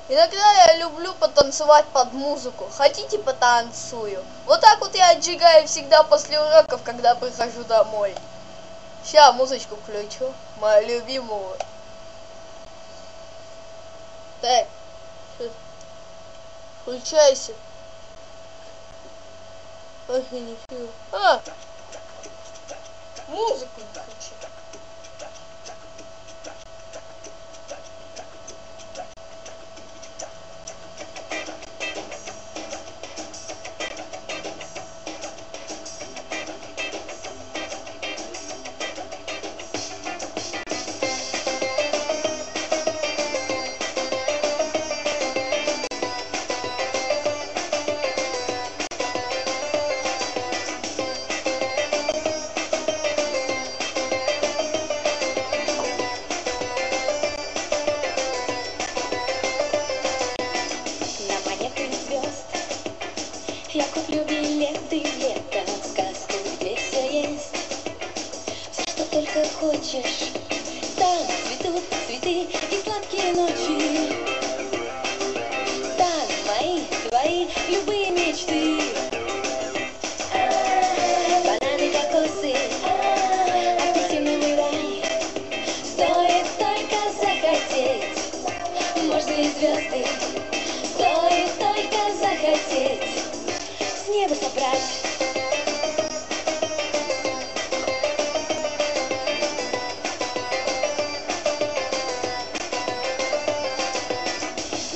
Иногда я люблю потанцевать под музыку. Хотите, потанцую? Вот так вот я отжигаю всегда после уроков, когда прихожу домой. Сейчас музычку включу, мою любимую. Так, включайся. Ой, нифига. Музыку не включи. Я куплю билеты в лето, в сказку, где все есть. Все, что только хочешь. Там цветут цветы и сладкие ночи. Там мои, твои, любые мечты. Бананы, кокосы, апельсиновый рай. Стоит только захотеть. Можно и звезды. Стоит только захотеть. С неба собрать.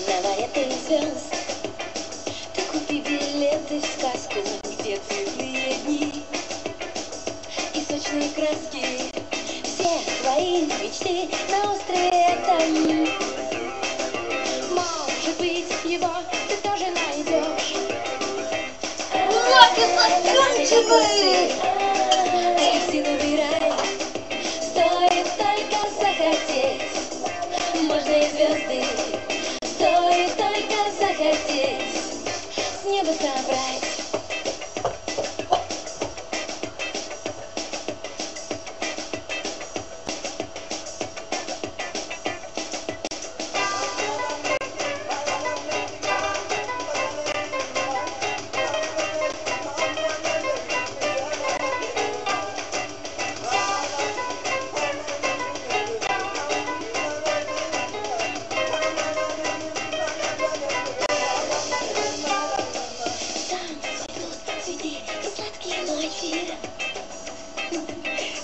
На море ты звезд. Ты купи билеты в сказку, где цветные дни и сочные краски. Все твои мечты на острове Тани. Может быть, его ты тоже найдешь. Заканчивай! Апельсиновый рай. Стоит только захотеть. Можно и звезды. Стоит только захотеть. С неба собрать.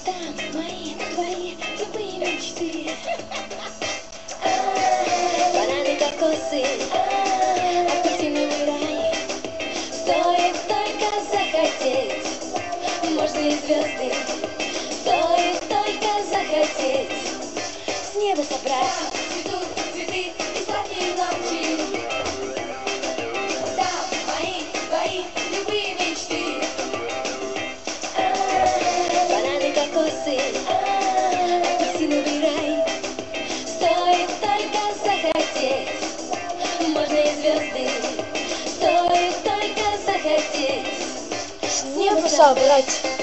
Там мои, твои, любые мечты. Бананы, кокосы, апельсиновый рай. Стоит только захотеть. Можно и звезды. Стоит только захотеть. С неба собрать. Цветут цветы и сладкие ночи. Там мои, твои, любые мечты. Бананы, кокосы, апельсиновый рай. Стоит только захотеть. Можно и звезды. Стоит только захотеть. С неба собрать.